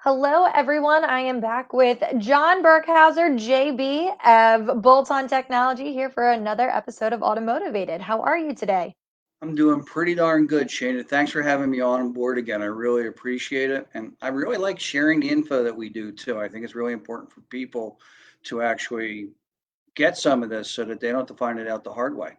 Hello, everyone. I am back with John Burkhauser, JB of Bolt On Technology, here for another episode of Automotivated. How are you today? I'm doing pretty darn good, Shane. Thanks for having me on board again. I really appreciate it. And I really like sharing the info that we do too. I think it's really important for people to actually get some of this so that they don't have to find it out the hard way.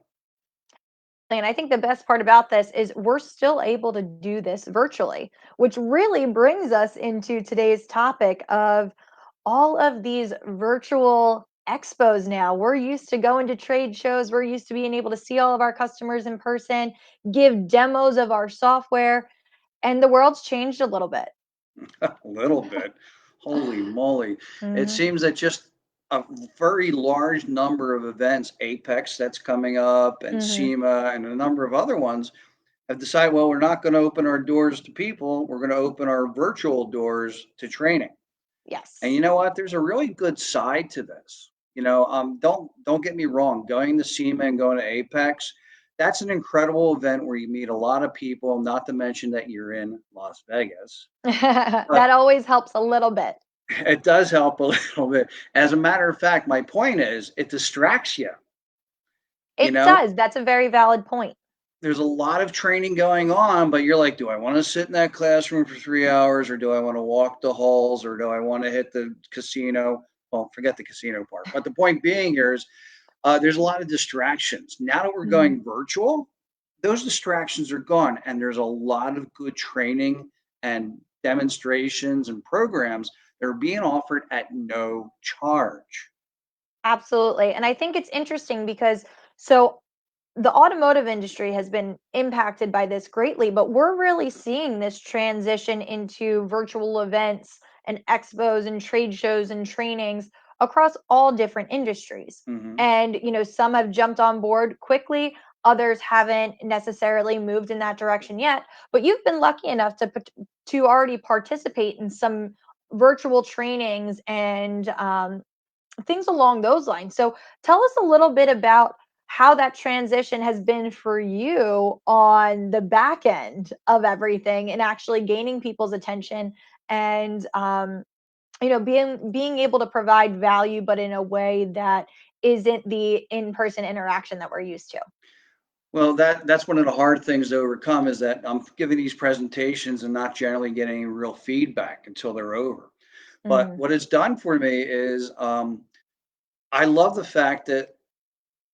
And I think the best part about this is we're still able to do this virtually, which really brings us into today's topic of all of these virtual expos now. We're used to going to trade shows, we're used to being able to see all of our customers in person, give demos of our software, and the world's changed a little bit. A little bit. Holy moly. It Mhm, seems that just a very large number of events, Apex that's coming up, and mhm. SEMA, and a number of other ones, have decided, well, we're not going to open our doors to people. We're going to open our virtual doors to training. And Yes. you know what? There's a really good side to this. Don't get me wrong. Going to SEMA and going to Apex, that's an incredible event where you meet a lot of people. Not to mention that you're in Las Vegas, but That always helps a little bit. it does help a little bit. As a matter of fact, my point is, it distracts you. You It know, does, that's a very valid point. there's a lot of training going on, but you're like, do I want to sit in that classroom for 3 hours, or do I want to walk the halls, or do I want to hit the casino? Well, forget the casino part. But the point being here is there's a lot of distractions. Now that we're Mhm. going virtual, those distractions are gone, and there's a lot of good training and demonstrations and programs that are being offered at no charge. Absolutely, and I think it's interesting because so the automotive industry has been impacted by this greatly, but we're really seeing this transition into virtual events and expos and trade shows and trainings across all different industries. Hmm. And, some have jumped on board quickly, others haven't necessarily moved in that direction yet, but you've been lucky enough to already participate in some virtual trainings and things along those lines. So tell us a little bit about how that transition has been for you on the back end of everything and actually gaining people's attention and being able to provide value but in a way that isn't the in-person interaction that we're used to. Well, that's one of the hard things to overcome is that I'm giving these presentations and not generally getting any real feedback until they're over. But Mhm, what it's done for me is I love the fact that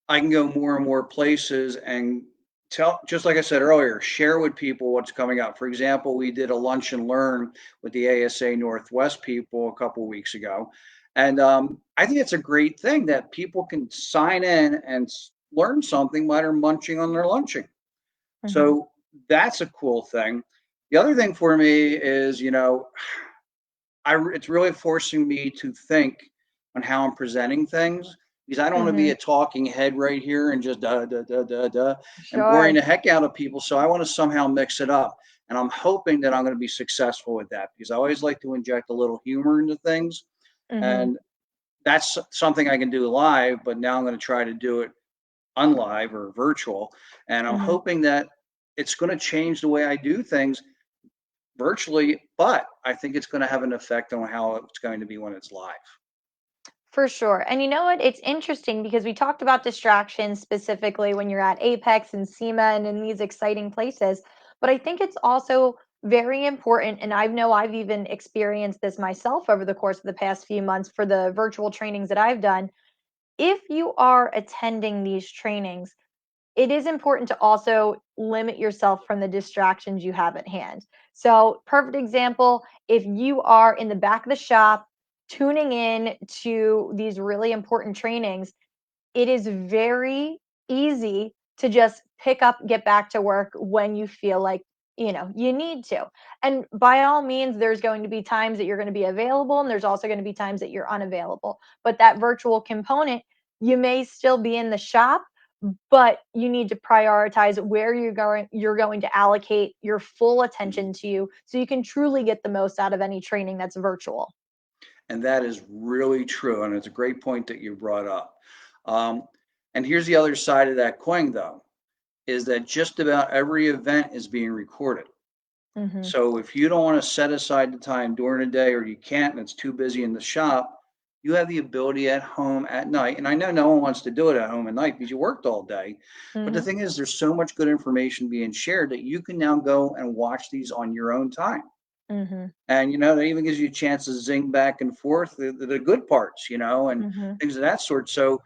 I can go more and more places and tell, just like I said earlier, share with people what's coming up. For example, we did a lunch and learn with the ASA Northwest people a couple weeks ago. And I think it's a great thing that people can sign in and learn something while they're munching on their lunching. mhm, So that's a cool thing. The other thing for me is, it's really forcing me to think on how I'm presenting things because I don't want to be mhm. a talking head right here and just da da da da da and boring Sure. the heck out of people. So I want to somehow mix it up. And I'm hoping that I'm going to be successful with that because I always like to inject a little humor into things. Mhm, And that's something I can do live, but now I'm going to try to do it unlive or virtual. And I'm mhm. hoping that it's going to change the way I do things virtually, but I think it's going to have an effect on how it's going to be when it's live. For sure. And you know what? It's interesting because we talked about distractions specifically when you're at Apex and SEMA and in these exciting places. But I think it's also very important. And I know I've even experienced this myself over the course of the past few months for the virtual trainings that I've done. If you are attending these trainings, it is important to also limit yourself from the distractions you have at hand. So, perfect example, if you are in the back of the shop tuning in to these really important trainings, it is very easy to just pick up, get back to work when you feel like you need to. And by all means, there's going to be times that you're going to be available, and there's also going to be times that you're unavailable. But that virtual component, you may still be in the shop, but you need to prioritize where you're going to allocate your full Mhm. attention to so you can truly get the most out of any training that's virtual. And that is really true. And it's a great point that you brought up. Um, and here's the other side of that coin, though, is that just about every event is being recorded. Mhm. So if you don't want to set aside the time during the day or you can't and it's too busy in the shop, you have the ability at home at night. And I know no one wants to do it at home at night because you worked all day. But the Mhm. thing is, there's so much good information being shared that you can now go and watch these on your own time. Mhm. And that even gives you a chance to zing back and forth the good parts, and Mhm. things of that sort. So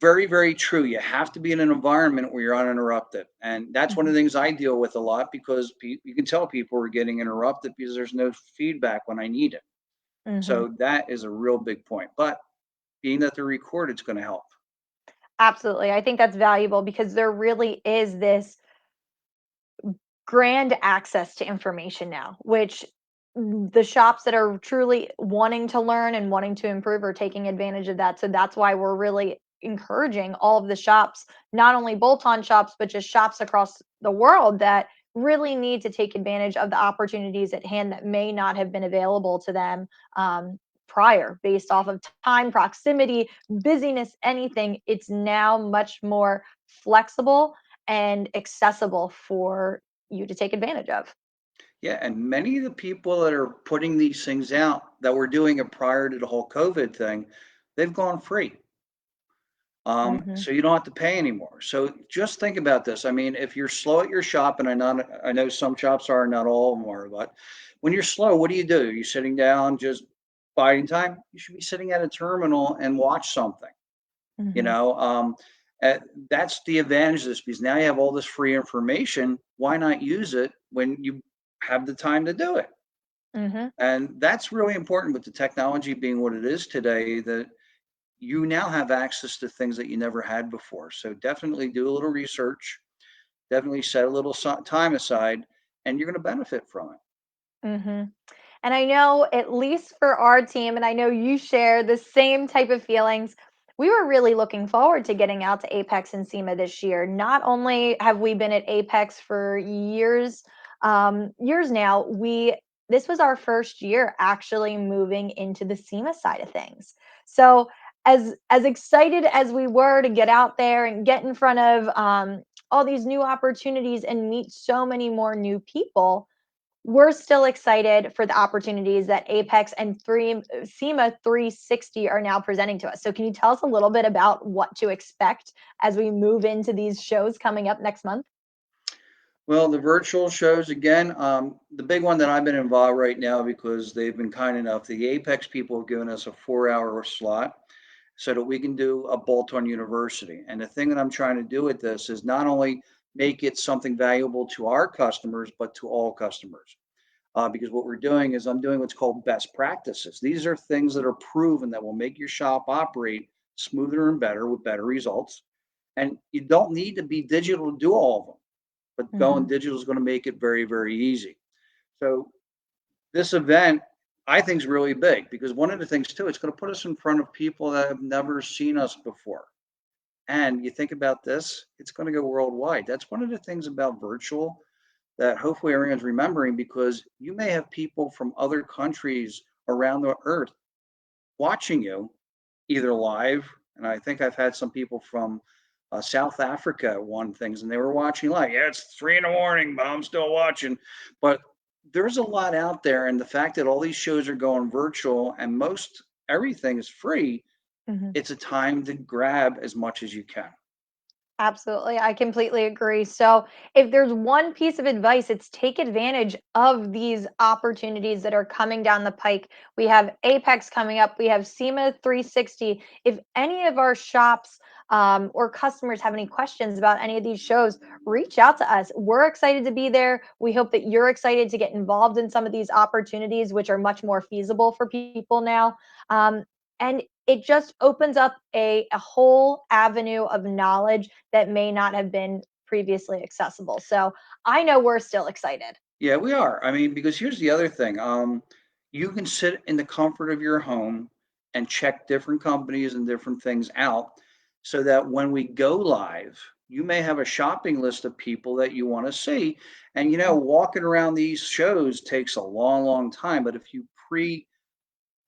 very, very true. You have to be in an environment where you're uninterrupted. And that's one of Mhm. the things I deal with a lot because you can tell people are getting interrupted because there's no feedback when I need it. Mhm. So that is a real big point. But being that they're recorded, it's going to help. Absolutely. I think that's valuable because there really is this grand access to information now, which the shops that are truly wanting to learn and wanting to improve are taking advantage of that. So that's why we're really encouraging all of the shops, not only bolt-on shops, but just shops across the world that really need to take advantage of the opportunities at hand that may not have been available to them prior, based off of time, proximity, busyness, anything. It's now much more flexible and accessible for you to take advantage of. Yeah. And many of the people that are putting these things out that were doing it prior to the whole COVID thing, they've gone free. Mhm, So you don't have to pay anymore. So just think about this. I mean, if you're slow at your shop, and I know some shops are, not all of them are, but when you're slow, what do? You're sitting down, just biding time. You should be sitting at a terminal and watch something. You mhm, know, um, uh, that's the advantage of this because now you have all this free information. Why not use it when you have the time to do it? mhm, And that's really important with the technology being what it is today. That you now have access to things that you never had before. So definitely do a little research, definitely set a little time aside, and you're going to benefit from it. mhm. And I know, at least for our team, and I know you share the same type of feelings, we were really looking forward to getting out to Apex and SEMA this year. Not only have we been at Apex for years now, we this was our first year actually moving into the SEMA side of things. So as excited as we were to get out there and get in front of all these new opportunities and meet so many more new people, we're still excited for the opportunities that Apex and SEMA 360 are now presenting to us. So, can you tell us a little bit about what to expect as we move into these shows coming up next month? Well, the virtual shows again, the big one that I've been involved right now because they've been kind enough. The Apex people have given us a 4 hour slot so that we can do a bolt-on university. And the thing that I'm trying to do with this is not only make it something valuable to our customers, but to all customers. Because what we're doing is I'm doing what's called best practices. These are things that are proven that will make your shop operate smoother and better with better results. And you don't need to be digital to do all of them, but going Mhm, digital is going to make it very, very easy. So this event, I think, is really big because one of the things too, it's going to put us in front of people that have never seen us before. And you think about this, it's going to go worldwide. That's one of the things about virtual that hopefully everyone's remembering because you may have people from other countries around the earth watching you either live, and I think I've had some people from South Africa one things, and they were watching live. Yeah, it's 3 in the morning, but I'm still watching. But there's a lot out there, and the fact that all these shows are going virtual and most everything is free, mhm. it's a time to grab as much as you can. Absolutely. I completely agree. So, if there's one piece of advice, it's take advantage of these opportunities that are coming down the pike. We have Apex coming up, we have SEMA 360. If any of our shops or customers have any questions about any of these shows, reach out to us. We're excited to be there. We hope that you're excited to get involved in some of these opportunities, which are much more feasible for people now. And it just opens up a whole avenue of knowledge that may not have been previously accessible. So I know we're still excited. Yeah, we are. I mean, because here's the other thing. You can sit in the comfort of your home and check different companies and different things out so that when we go live, you may have a shopping list of people that you want to see. And walking around these shows takes a long, long time. But if you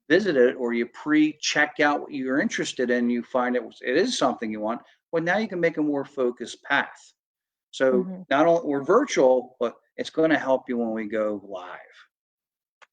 visit it or you pre-check out what you're interested in, you find it is something you want. Well, now you can make a more focused path. So Mhm. not only we're virtual, but it's going to help you when we go live.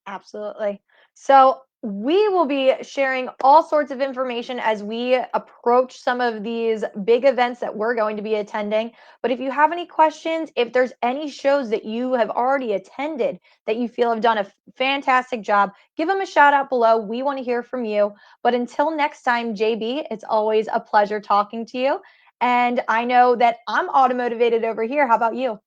Absolutely. So we will be sharing all sorts of information as we approach some of these big events that we're going to be attending. But if you have any questions, if there's any shows that you have already attended that you feel have done a fantastic job, give them a shout out below. We want to hear from you. But until next time, JB, it's always a pleasure talking to you. And I know that I'm automotivated over here. How about you?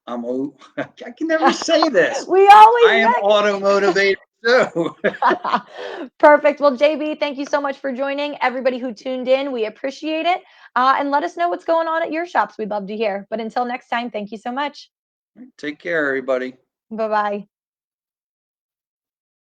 I can never say this. We always I am auto motivated too. Perfect. Well, JB, thank you so much for joining. Everybody who tuned in, we appreciate it. And let us know what's going on at your shops. We'd love to hear. But until next time, thank you so much. Take care, everybody. Bye bye.